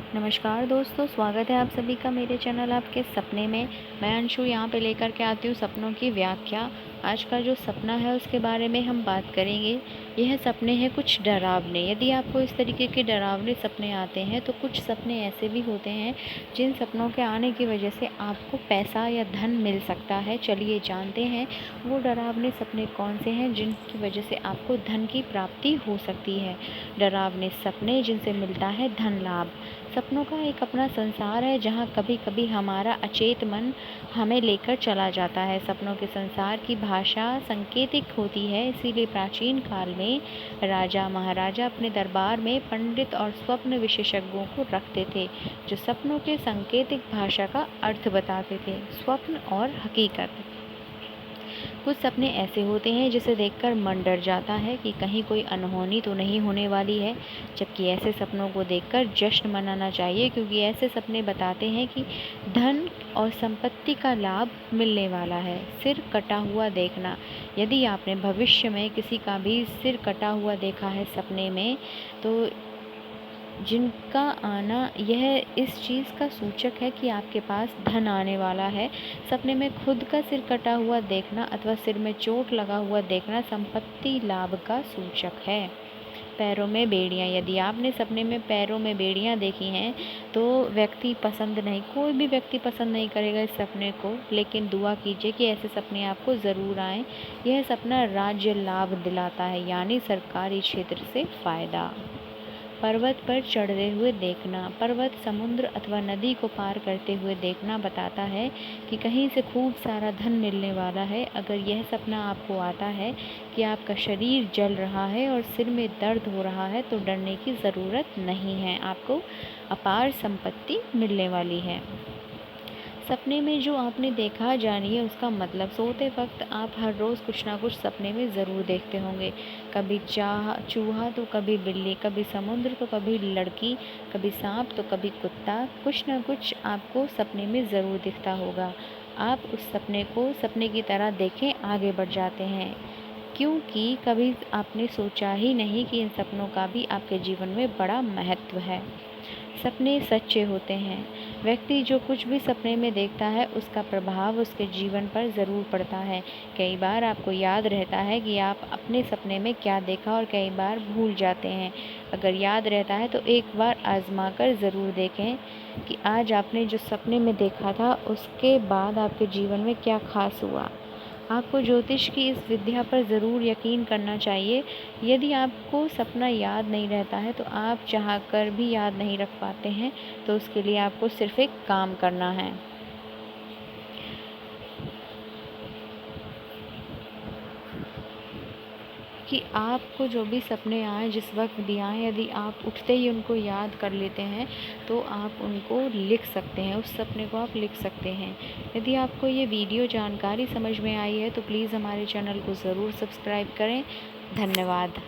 नमस्कार दोस्तों, स्वागत है आप सभी का मेरे चैनल आपके सपने में। मैं अंशु यहाँ पे लेकर के आती हूँ सपनों की व्याख्या। आज का जो सपना है उसके बारे में हम बात करेंगे। यह सपने हैं कुछ डरावने। यदि आपको इस तरीके के डरावने सपने आते हैं तो कुछ सपने ऐसे भी होते हैं जिन सपनों के आने की वजह से आपको पैसा या धन मिल सकता है। चलिए जानते हैं वो डरावने सपने कौन से हैं जिनकी वजह से आपको धन की प्राप्ति हो सकती है। डरावने सपने जिनसे मिलता है धन लाभ। सपनों का एक अपना संसार है जहाँ कभी कभी हमारा अचेत मन हमें लेकर चला जाता है। सपनों के संसार की भाषा सांकेतिक होती है, इसीलिए प्राचीन काल में राजा महाराजा अपने दरबार में पंडित और स्वप्न विशेषज्ञों को रखते थे जो सपनों के सांकेतिक भाषा का अर्थ बताते थे। स्वप्न और हकीकत। कुछ सपने ऐसे होते हैं जिसे देखकर मन डर जाता है कि कहीं कोई अनहोनी तो नहीं होने वाली है, जबकि ऐसे सपनों को देखकर जश्न मनाना चाहिए क्योंकि ऐसे सपने बताते हैं कि धन और संपत्ति का लाभ मिलने वाला है। सिर कटा हुआ देखना। यदि आपने भविष्य में किसी का भी सिर कटा हुआ देखा है सपने में, तो जिनका आना यह इस चीज़ का सूचक है कि आपके पास धन आने वाला है। सपने में खुद का सिर कटा हुआ देखना अथवा सिर में चोट लगा हुआ देखना संपत्ति लाभ का सूचक है। पैरों में बेड़ियाँ। यदि आपने सपने में पैरों में बेड़ियाँ देखी हैं तो कोई भी व्यक्ति पसंद नहीं करेगा इस सपने को, लेकिन दुआ कीजिए कि ऐसे सपने आपको ज़रूर आएँ। यह सपना राज्य लाभ दिलाता है, यानी सरकारी क्षेत्र से फ़ायदा। पर्वत पर चढ़ते हुए देखना। पर्वत, समुद्र अथवा नदी को पार करते हुए देखना बताता है कि कहीं से खूब सारा धन मिलने वाला है। अगर यह सपना आपको आता है कि आपका शरीर जल रहा है और सिर में दर्द हो रहा है तो डरने की ज़रूरत नहीं है, आपको अपार संपत्ति मिलने वाली है। सपने में जो आपने देखा जानिए उसका मतलब। सोते वक्त आप हर रोज़ कुछ ना कुछ सपने में ज़रूर देखते होंगे। कभी चूहा तो कभी बिल्ली, कभी समुद्र तो कभी लड़की, कभी सांप तो कभी कुत्ता। कुछ ना कुछ आपको सपने में ज़रूर दिखता होगा। आप उस सपने को सपने की तरह देखें, आगे बढ़ जाते हैं क्योंकि कभी आपने सोचा ही नहीं कि इन सपनों का भी आपके जीवन में बड़ा महत्व है। सपने सच्चे होते हैं। व्यक्ति जो कुछ भी सपने में देखता है उसका प्रभाव उसके जीवन पर ज़रूर पड़ता है। कई बार आपको याद रहता है कि आप अपने सपने में क्या देखा और कई बार भूल जाते हैं। अगर याद रहता है तो एक बार आजमा कर ज़रूर देखें कि आज आपने जो सपने में देखा था उसके बाद आपके जीवन में क्या खास हुआ। आपको ज्योतिष की इस विद्या पर ज़रूर यकीन करना चाहिए। यदि आपको सपना याद नहीं रहता है तो आप चाहकर भी याद नहीं रख पाते हैं, तो उसके लिए आपको सिर्फ एक काम करना है कि आपको जो भी सपने आए, जिस वक्त भी आए, यदि आप उठते ही उनको याद कर लेते हैं तो आप उनको लिख सकते हैं, उस सपने को आप लिख सकते हैं। यदि आपको ये वीडियो जानकारी समझ में आई है तो प्लीज़ हमारे चैनल को ज़रूर सब्सक्राइब करें। धन्यवाद।